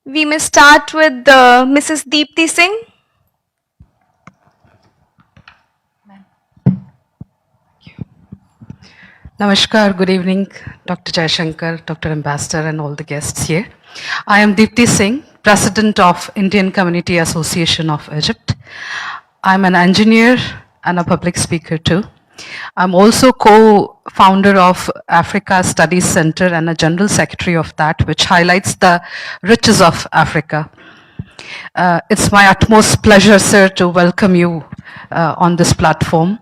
We may start with Mrs. Deepti Singh. Namaskar, good evening, Dr. Jaishankar, Dr. Ambassador, and all the guests here. I am Deepti Singh, President of Indian Community Association of Egypt. I'm an engineer and a public speaker too. I'm also co-founder of Africa Studies Center and a general secretary of that, which highlights the riches of Africa. It's my utmost pleasure, sir, to welcome you on this platform.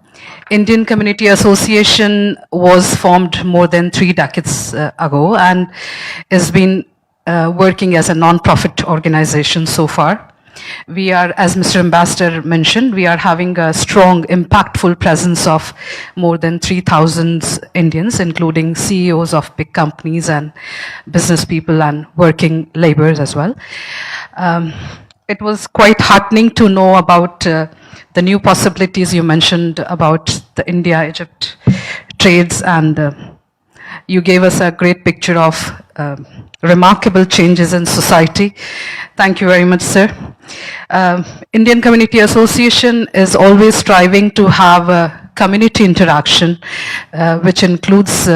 Indian Community Association was formed more than 3 decades ago and has been working as a non-profit organization so far. We are, as Mr. Ambassador mentioned, we are having a strong, impactful presence of more than 3,000 Indians, including CEOs of big companies and business people and working laborers as well. It was quite heartening to know about the new possibilities you mentioned about the India-Egypt trades, and you gave us a great picture of remarkable changes in society. Thank you very much, sir. Indian Community Association is always striving to have a community interaction, which includes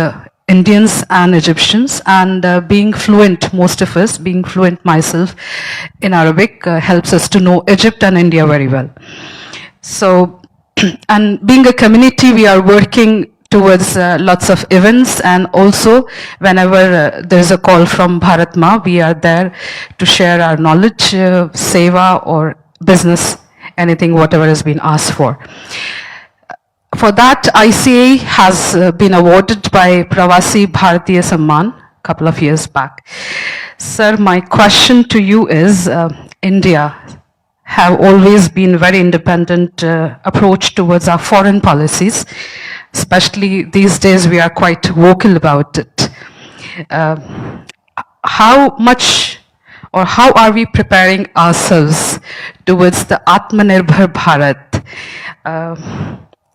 Indians and Egyptians, and being fluent, most of us, being fluent myself in Arabic helps us to know Egypt and India very well. So, and being a community, we are working towards lots of events, and also whenever there's a call from Bharat Ma, we are there to share our knowledge, seva or business, anything, whatever has been asked for. For that, ICA has been awarded by Pravasi Bharatiya Samman a couple of years back. Sir, my question to you is, India have always been very independent approach towards our foreign policies, especially these days we are quite vocal about it. How much or how are we preparing ourselves towards the Atmanirbhar Bharat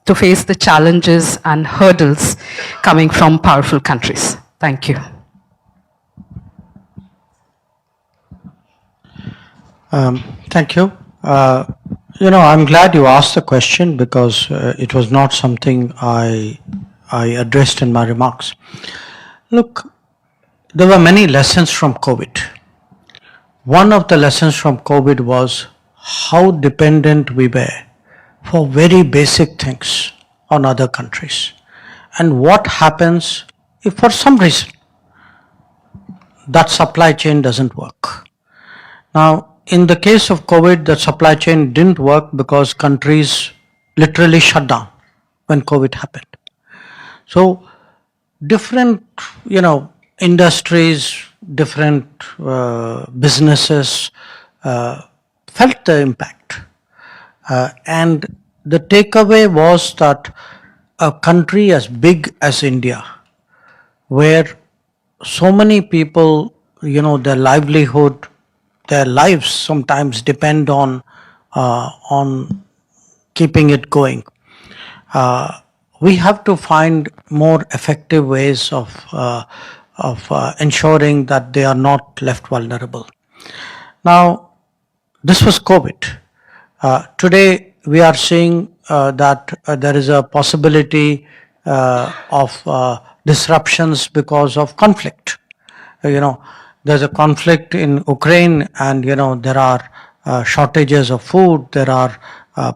to face the challenges and hurdles coming from powerful countries? Thank you. Thank you. I'm glad you asked the question because it was not something I addressed in my remarks. Look, there were many lessons from COVID. One of the lessons from COVID was how dependent we were for very basic things on other countries. And what happens if for some reason that supply chain doesn't work. Now, in the case of COVID, the supply chain didn't work because countries literally shut down when COVID happened. So different, industries, different businesses felt the impact. And the takeaway was that a country as big as India, where so many people, their livelihood, their lives sometimes depend on keeping it going. We have to find more effective ways of ensuring that they are not left vulnerable. Now, this was COVID. Today, we are seeing that there is a possibility of disruptions because of conflict. There's a conflict in Ukraine, and there are shortages of food, there are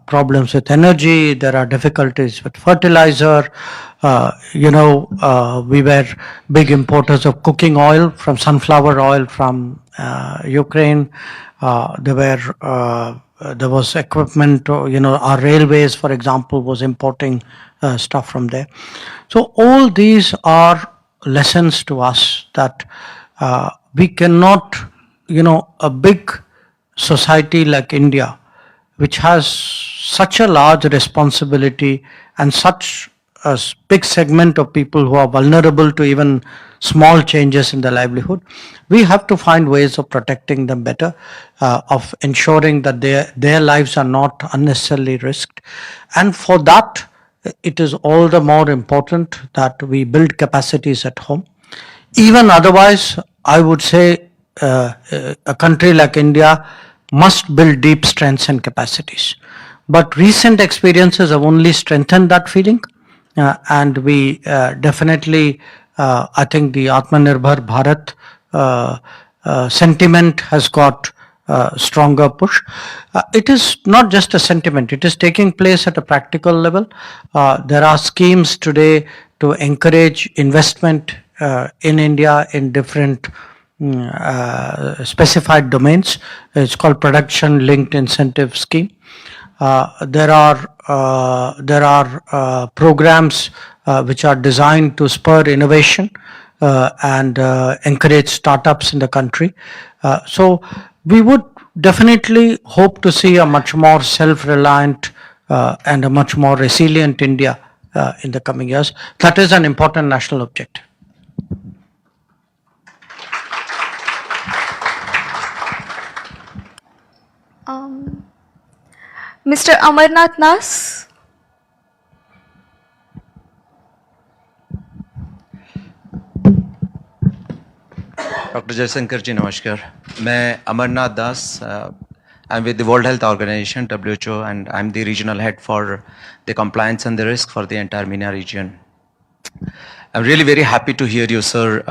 problems with energy, there are difficulties with fertilizer. We were big importers of cooking oil, from sunflower oil from Ukraine. There was equipment, our railways, for example, was importing stuff from there. So all these are lessons to us that we cannot, a big society like India, which has such a large responsibility and such a big segment of people who are vulnerable to even small changes in their livelihood, we have to find ways of protecting them better, of ensuring that their lives are not unnecessarily risked. And for that, it is all the more important that we build capacities at home. Even otherwise, I would say a country like India must build deep strengths and capacities. But recent experiences have only strengthened that feeling, and we definitely, I think, the Atmanirbhar Bharat sentiment has got stronger push. It is not just a sentiment, it is taking place at a practical level. There are schemes today to encourage investment in India in different specified domains. It's called production linked incentive scheme. There are programs which are designed to spur innovation and encourage startups in the country. So we would definitely hope to see a much more self-reliant and a much more resilient India in the coming years. That is an important national objective. Mr. Amarnath Nas. Doctor Jaishankar ji नमस्कार. मैं अमरनाथ दास. I'm with the World Health Organization (WHO) and I'm the regional head for the compliance and the risk for the entire MENA region. I'm really very happy to hear you, sir,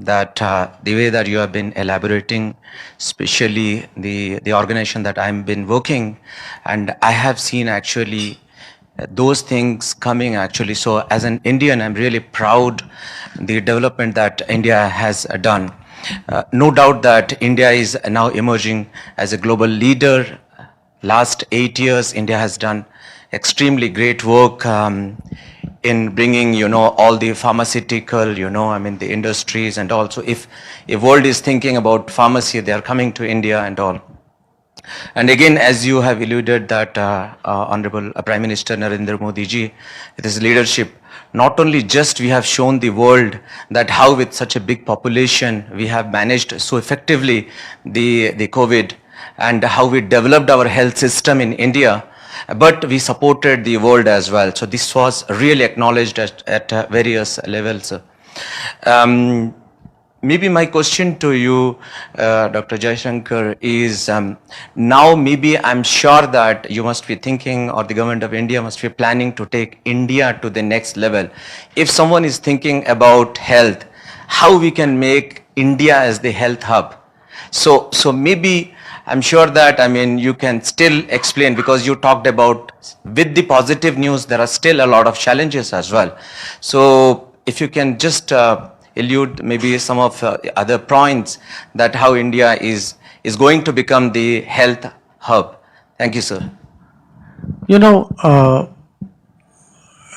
that the way that you have been elaborating, especially the organization that I've been working, and I have seen actually those things coming actually. So as an Indian, I'm really proud the development that India has done. No doubt that India is now emerging as a global leader. Last 8 years, India has done extremely great work in bringing, all the pharmaceutical, the industries, and also if world is thinking about pharmacy, they are coming to India and all. And again, as you have alluded that Honorable Prime Minister Narendra Modi ji, with his leadership, not only just we have shown the world that how with such a big population we have managed so effectively the COVID and how we developed our health system in India, but we supported the world as well. So this was really acknowledged at various levels. Maybe my question to you, Dr. Jaishankar, is now maybe I'm sure that you must be thinking, or the government of India must be planning to take India to the next level. If someone is thinking about health, how we can make India as the health hub? So maybe I'm sure that, you can still explain, because you talked about with the positive news, there are still a lot of challenges as well. So if you can just allude maybe some of other points that how India is going to become the health hub. Thank you, sir.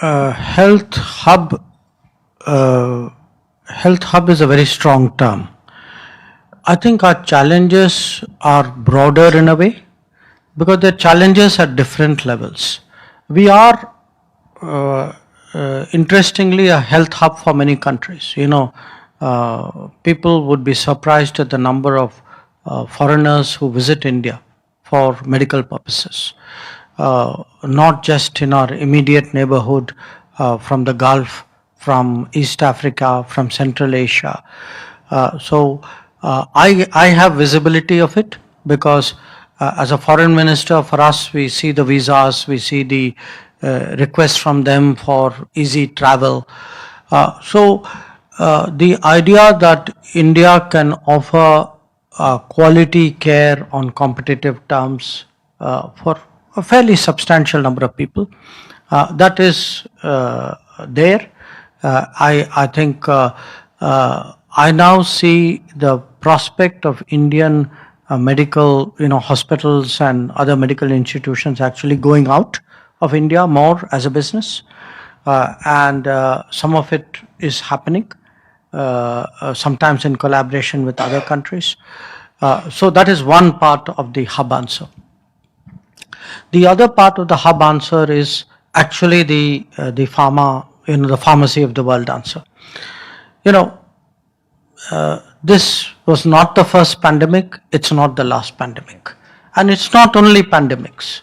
Health hub. Health hub is a very strong term. I think our challenges are broader in a way, because the challenges at different levels. We are interestingly a health hub for many countries. People would be surprised at the number of foreigners who visit India for medical purposes, not just in our immediate neighborhood, from the Gulf, from East Africa, from Central Asia. So I have visibility of it, because as a foreign minister, for us, we see the visas, we see the requests from them for easy travel. So the idea that India can offer quality care on competitive terms for a fairly substantial number of people, that is there. I think I now see the prospect of Indian medical, hospitals and other medical institutions actually going out of India more as a business, and some of it is happening, sometimes in collaboration with other countries. So that is one part of the hub answer. The other part of the hub answer is actually the pharma, the pharmacy of the world answer. This was not the first pandemic, it's not the last pandemic. And it's not only pandemics.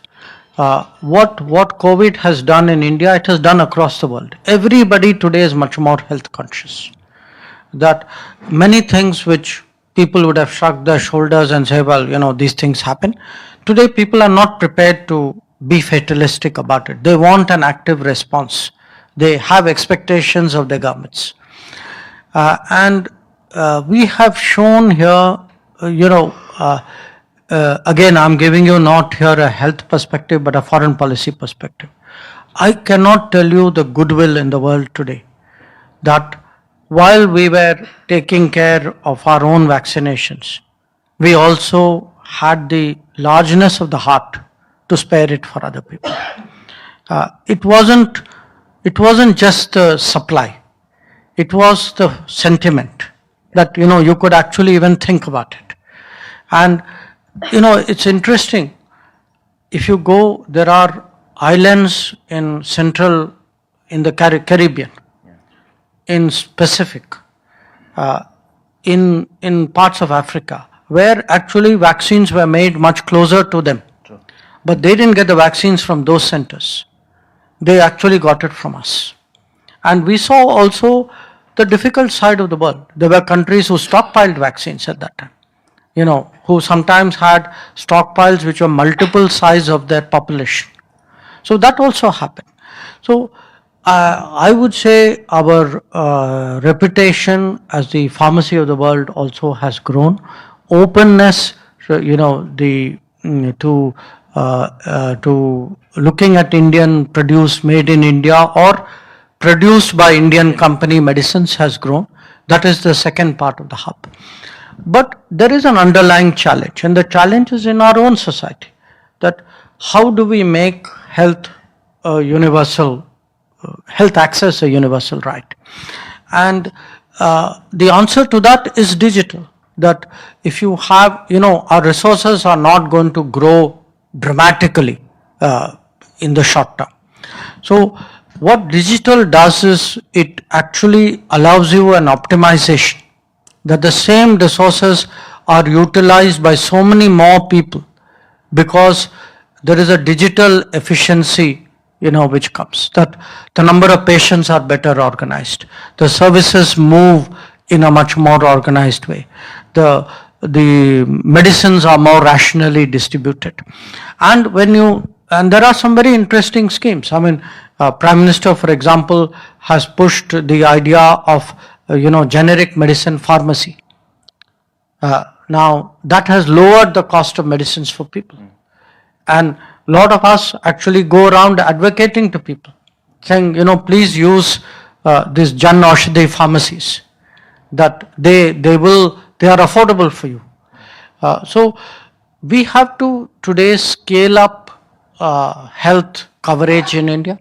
What COVID has done in India, it has done across the world. Everybody today is much more health conscious. That many things which people would have shrugged their shoulders and say, well, these things happen. Today, people are not prepared to be fatalistic about it. They want an active response. They have expectations of their governments. And we have shown here, again, I'm giving you not here a health perspective, but a foreign policy perspective. I cannot tell you the goodwill in the world today that while we were taking care of our own vaccinations, we also had the largeness of the heart to spare it for other people. It wasn't just the supply. It was the sentiment that, you could actually even think about it. And, it's interesting. If you go, there are islands in the Caribbean, in Pacific, in parts of Africa, where actually vaccines were made much closer to them. True. But they didn't get the vaccines from those centers. They actually got it from us. And we saw also the difficult side of the world. There were countries who stockpiled vaccines at that time, who sometimes had stockpiles which were multiple size of their population. So that also happened. So I would say our reputation as the pharmacy of the world also has grown. Openness, to looking at Indian produced, made in India, or produced by Indian company medicines has grown. That is the second part of the hub. But there is an underlying challenge, and the challenge is in our own society, that how do we make health access a universal right? And the answer to that is digital. That if you have, our resources are not going to grow dramatically in the short term. So what digital does is it actually allows you an optimization, that the same resources are utilized by so many more people because there is a digital efficiency which comes, that the number of patients are better organized, the services move in a much more organized way, the medicines are more rationally distributed. And there are some very interesting schemes. I mean, Prime Minister, for example, has pushed the idea of generic medicine pharmacy. Now that has lowered the cost of medicines for people. And a lot of us actually go around advocating to people, saying, please use these Jan Aushadhi pharmacies, that they are affordable for you. So we have to today scale up health coverage in India.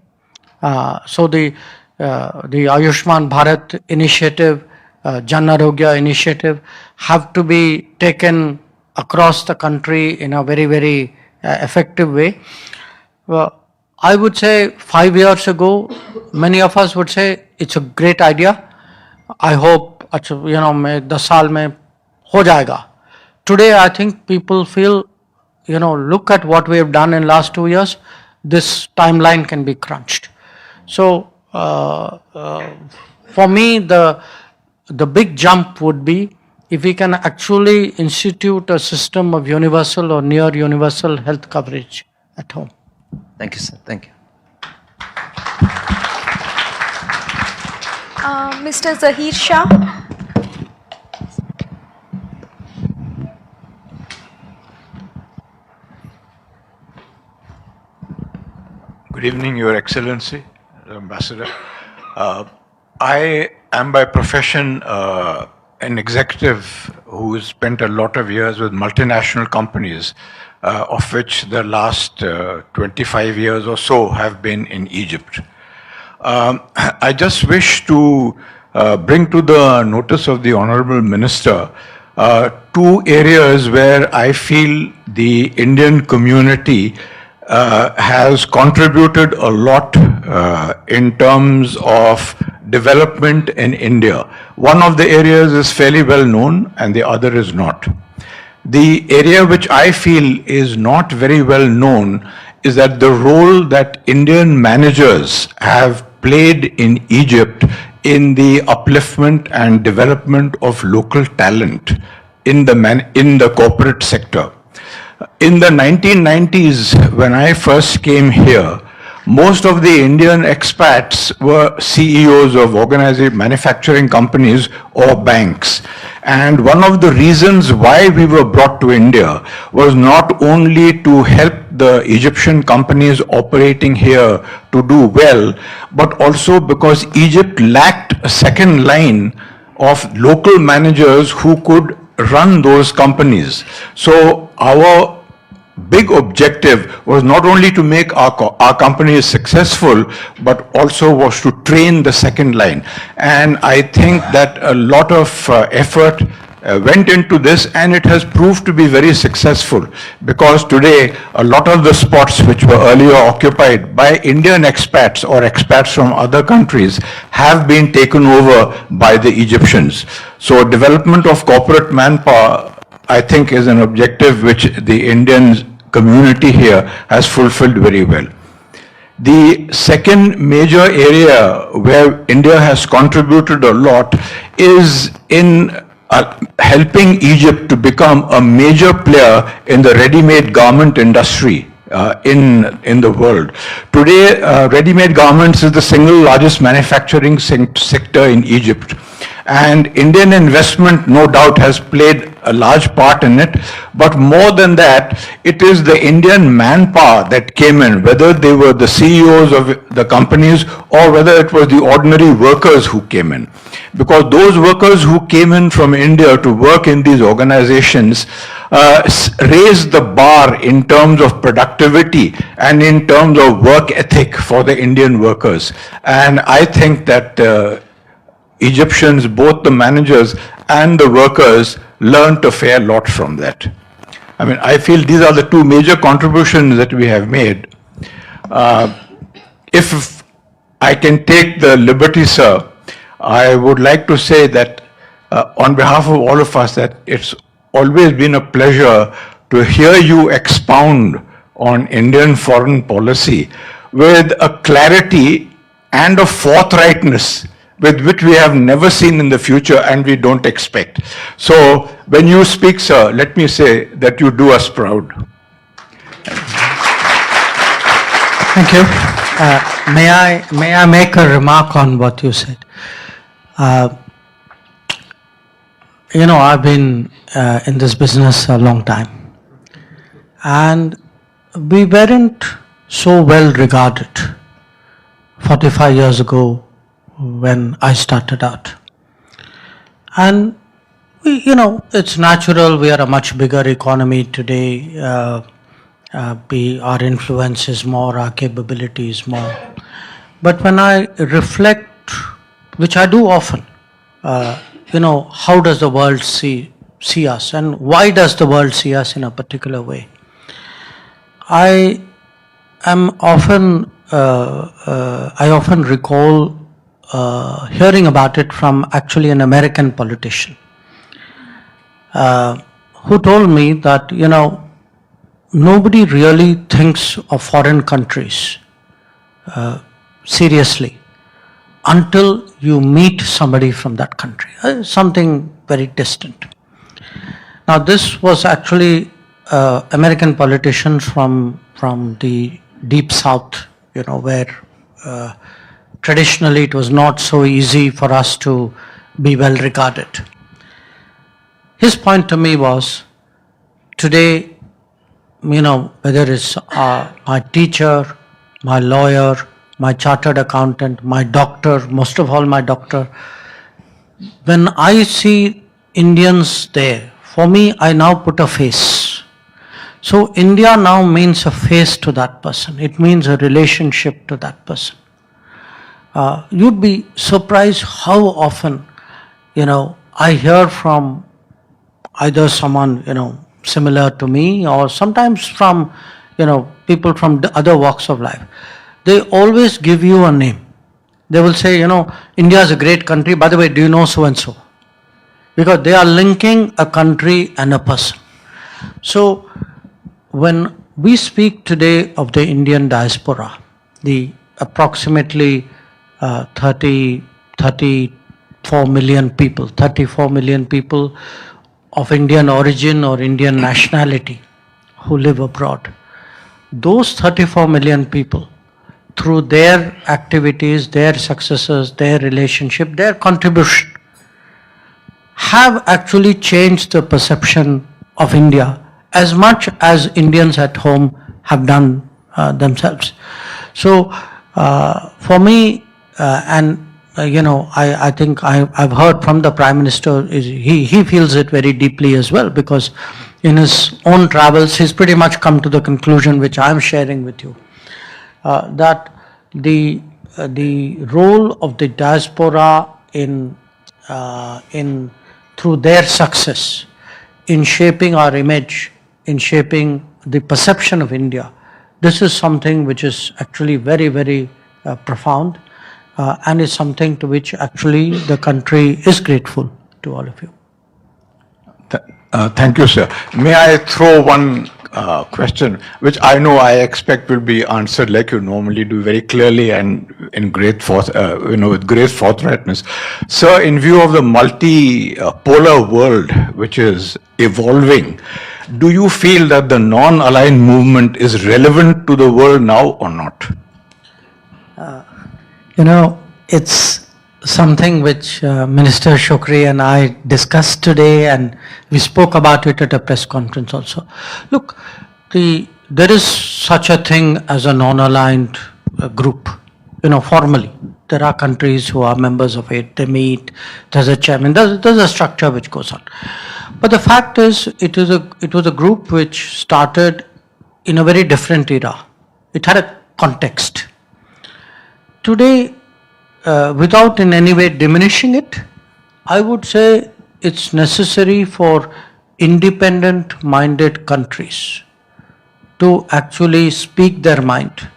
So the Ayushman Bharat initiative, Jan Arogya initiative have to be taken across the country in a very, very effective way. I would say 5 years ago, many of us would say it's a great idea. I hope, 10 saal mein ho jayega. Today, I think people feel, look at what we have done in last 2 years. This timeline can be crunched. So for me, the big jump would be if we can actually institute a system of universal or near universal health coverage at home. Thank you, sir. Thank you. Mr. Zahir Shah. Good evening, Your Excellency, Ambassador. I am by profession an executive who has spent a lot of years with multinational companies, of which the last 25 years or so have been in Egypt. I just wish to bring to the notice of the Honorable Minister two areas where I feel the Indian community has contributed a lot in terms of development in India. One of the areas is fairly well known and the other is not. The area which I feel is not very well known is that the role that Indian managers have played in Egypt in the upliftment and development of local talent in the corporate sector. In the 1990s, when I first came here, most of the Indian expats were CEOs of organized manufacturing companies or banks. And one of the reasons why we were brought to India was not only to help the Egyptian companies operating here to do well, but also because Egypt lacked a second line of local managers who could run those companies. So our big objective was not only to make our companies successful, but also was to train the second line. And I think that a lot of effort went into this, and it has proved to be very successful, because today a lot of the spots which were earlier occupied by Indian expats or expats from other countries have been taken over by the Egyptians. So development of corporate manpower, I think, is an objective which the Indian community here has fulfilled very well. The second major area where India has contributed a lot is in helping Egypt to become a major player in the ready-made garment industry in the world. Today, ready-made garments is the single largest manufacturing sector in Egypt. And Indian investment, no doubt, has played a large part in it. But more than that, it is the Indian manpower that came in, whether they were the CEOs of the companies or whether it was the ordinary workers who came in. Because those workers who came in from India to work in these organizations raised the bar in terms of productivity and in terms of work ethic for the Indian workers. And I think that Egyptians, both the managers and the workers, learned a fair lot from that. I mean, I feel these are the two major contributions that we have made. If I can take the liberty, sir, I would like to say that on behalf of all of us, that it's always been a pleasure to hear you expound on Indian foreign policy with a clarity and a forthrightness with which we have never seen in the future and we don't expect. So when you speak, sir, let me say that you do us proud. Thank you. May I make a remark on what you said? I've been in this business a long time, and we weren't so well regarded 45 years ago when I started out. And it's natural, we are a much bigger economy today. Our influence is more, our capability is more. But when I reflect, which I do often, how does the world see us, and why does the world see us in a particular way? I often recall hearing about it from actually an American politician who told me that, nobody really thinks of foreign countries seriously until you meet somebody from that country, something very distant. Now, this was actually American politicians from the deep south, where traditionally it was not so easy for us to be well regarded. His point to me was, today, whether it's my teacher, my lawyer, my chartered accountant, my doctor, most of all my doctor, when I see Indians there, for me, I now put a face. So India now means a face to that person. It means a relationship to that person. You'd be surprised how often, I hear from either someone, similar to me, or sometimes from, people from the other walks of life. They always give you a name. They will say, India is a great country. By the way, do you know so and so? Because they are linking a country and a person. So when we speak today of the Indian diaspora, the approximately 34 million people of Indian origin or Indian nationality who live abroad. Those 34 million people, through their activities, their successes, their relationship, their contribution, have actually changed the perception of India as much as Indians at home have done themselves. So, for me, I think I've heard from the Prime Minister, he feels it very deeply as well, because in his own travels, he's pretty much come to the conclusion which I'm sharing with you, that the role of the diaspora in through their success in shaping our image, in shaping the perception of India, this is something which is actually very, very profound, and is something to which actually the country is grateful to all of you. Thank you, sir. May I throw one question, which I know I expect will be answered like you normally do, very clearly and in great with great forthrightness. Sir, in view of the multi-polar world which is evolving, do you feel that the non-aligned movement is relevant to the world now or not? It's something which Minister Shokri and I discussed today, and we spoke about it at a press conference also. Look, there is such a thing as a non-aligned group, formally. There are countries who are members of it, they meet, there's a chairman, there's a structure which goes on. But the fact is, it was a group which started in a very different era. It had a context. Today, without in any way diminishing it, I would say it's necessary for independent-minded countries to actually speak their mind,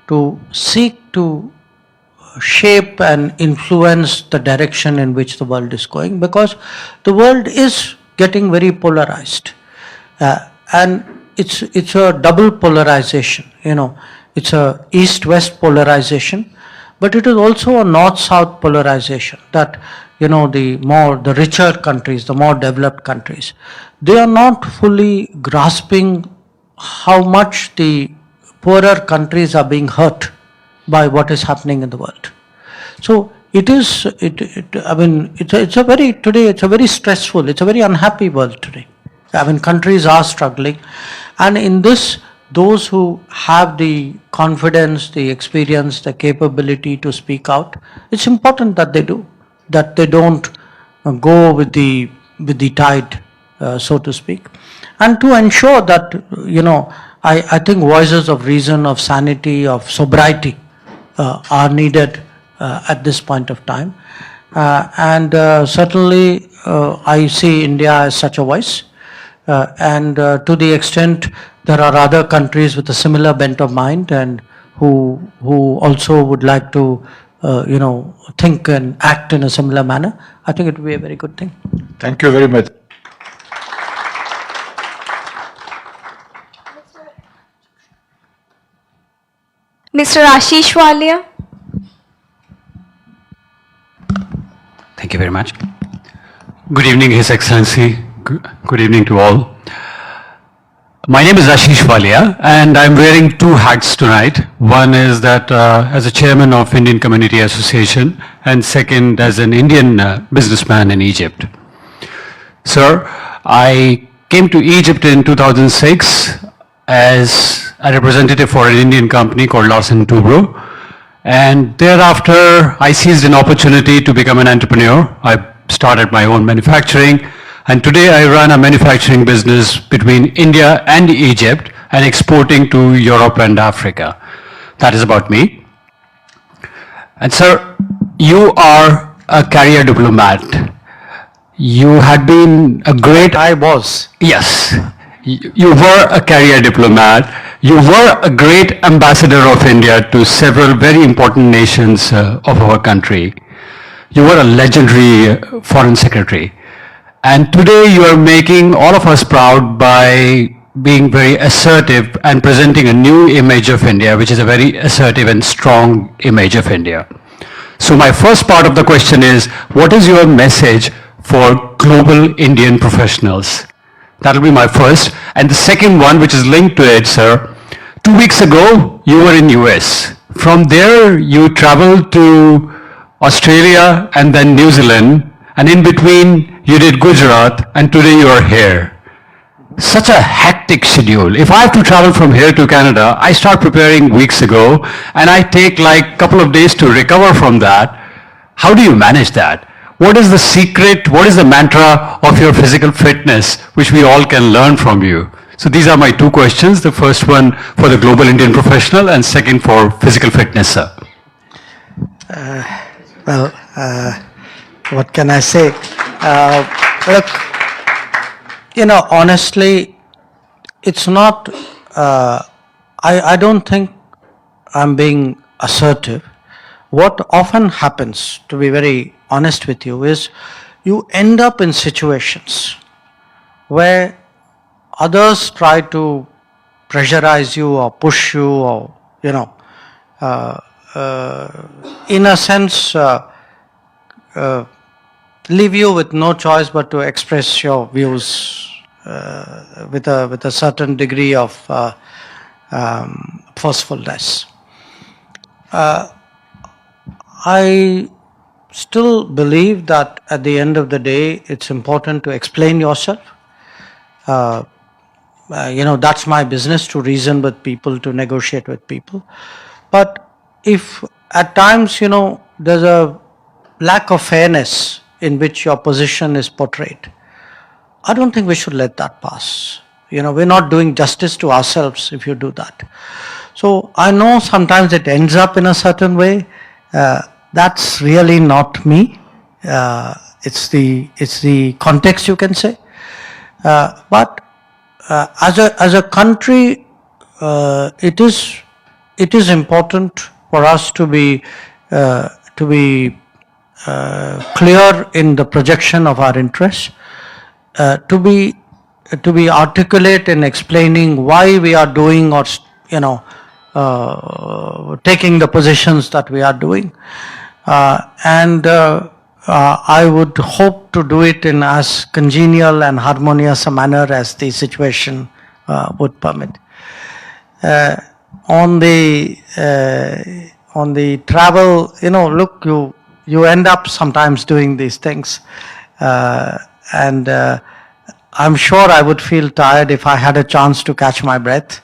to seek to shape and influence the direction in which the world is going, because the world is getting very polarized, and it's a double polarization. It's a east-west polarization, but it is also a north-south polarization. That the richer countries, the more developed countries, they are not fully grasping how much the poorer countries are being hurt by what is happening in the world. So it's a very stressful, it's a very unhappy world today. Countries are struggling, and in this, those who have the confidence, the experience, the capability to speak out, it's important that they do, that they don't go with the tide, so to speak, and to ensure that I think voices of reason, of sanity, of sobriety are needed at this point of time, and certainly I see India as such a voice, and to the extent there are other countries with a similar bent of mind and who also would like to think and act in a similar manner, I think it would be a very good thing. Thank you very much. Mr. Ashish Walia. Thank you very much. Good evening, His Excellency. Good evening to all. My name is Ashish Walia, and I'm wearing two hats tonight. One is that as a chairman of Indian Community Association, and second as an Indian businessman in Egypt. Sir, I came to Egypt in 2006 as a representative for an Indian company called Larsen Toubro, and thereafter I seized an opportunity to become an entrepreneur. I started my own manufacturing, and today I run a manufacturing business between India and Egypt and exporting to Europe and Africa. That is about me. And sir, you are a career diplomat. You had been a great... I was. Yes. You were a career diplomat. You were a great ambassador of India to several very important nations of our country. You were a legendary foreign secretary. And today you are making all of us proud by being very assertive and presenting a new image of India, which is a very assertive and strong image of India. So my first part of the question is, what is your message for global Indian professionals? That'll be my first. And the second one, which is linked to it, sir. 2 weeks ago, you were in US. From there, you traveled to Australia and then New Zealand. And in between, you did Gujarat, and today you are here. Such a hectic schedule. If I have to travel from here to Canada, I start preparing weeks ago, and I take like a couple of days to recover from that. How do you manage that? What is the secret, what is the mantra of your physical fitness, which we all can learn from you? So these are my two questions. The first one for the global Indian professional, and second for physical fitness, sir. What can I say? Look, honestly, it's not, I don't think I'm being assertive. What often happens, to be very honest with you, is you end up in situations where others try to pressurize you or push you or, in a sense, leave you with no choice but to express your views with a certain degree of forcefulness. I still believe that at the end of the day, it's important to explain yourself. That's my business, to reason with people, to negotiate with people. But if at times, there's a lack of fairness in which your position is portrayed, I don't think we should let that pass. We're not doing justice to ourselves if you do that. So I know sometimes it ends up in a certain way. That's really not me. It's the context, you can say. But as a country, it is important for us to be clear in the projection of our interests, to be articulate in explaining why we are doing or taking the positions that we are doing, and I would hope to do it in as congenial and harmonious a manner as the situation would permit. On the travel, look, you end up sometimes doing these things, and I'm sure I would feel tired if I had a chance to catch my breath.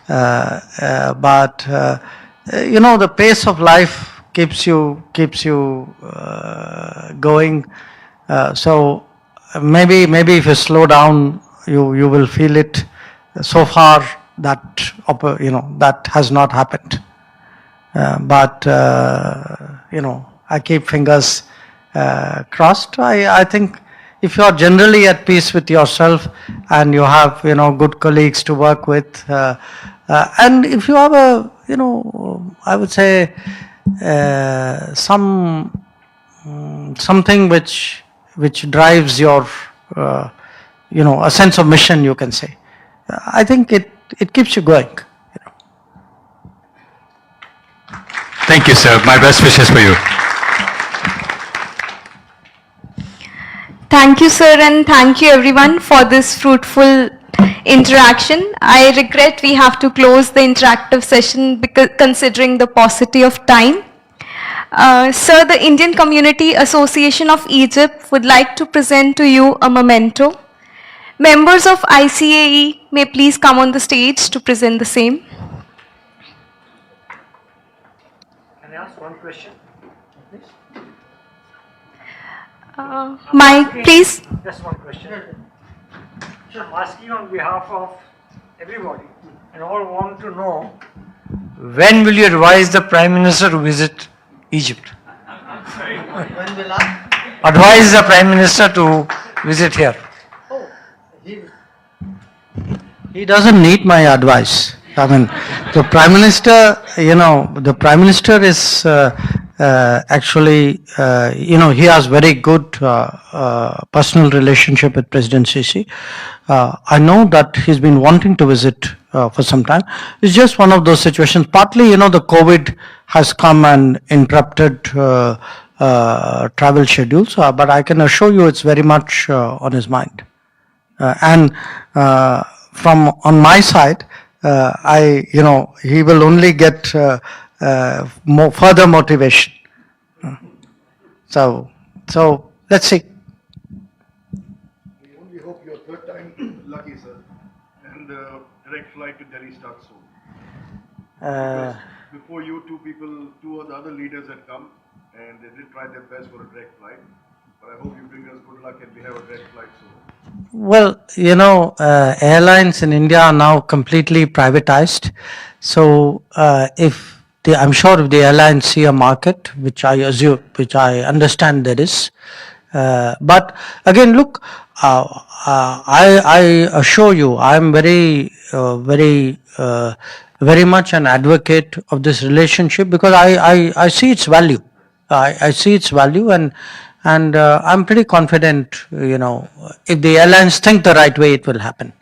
But the pace of life keeps you going. So maybe if you slow down, you will feel it. So far, that has not happened. But I keep fingers crossed. I think if you are generally at peace with yourself and you have good colleagues to work with, and if you have I would say something which drives your a sense of mission, you can say, I think it keeps you going. Thank you, sir. My best wishes for you. Thank you, sir, and thank you everyone for this fruitful interaction. I regret we have to close the interactive session because considering the paucity of time. Sir, the Indian Community Association of Egypt would like to present to you a memento. Members of ICAE may please come on the stage to present the same. Can I ask one question? Mike, please. Just one question. I'm asking on behalf of everybody, and all want to know, when will you advise the Prime Minister to visit Egypt? When will I? Advise the Prime Minister to visit here. He doesn't need my advice. I mean, the Prime Minister, the Prime Minister is actually, he has very good personal relationship with President Sisi. I know that he's been wanting to visit for some time. It's just one of those situations. Partly, the COVID has come and interrupted travel schedules, but I can assure you it's very much on his mind. And from on my side, he will only get more further motivation. So let's see. We only hope your third time lucky, sir. And direct flight to Delhi starts soon. Because before you, two of the other leaders had come and they did try their best for a direct flight. But I hope you bring us good luck and we have a direct flight soon. Well, airlines in India are now completely privatized. So I'm sure if the airlines see a market, which I understand there is, but again, look, I assure you, I'm very much an advocate of this relationship because I see its value. I see its value, and I'm pretty confident. If the airlines think the right way, it will happen.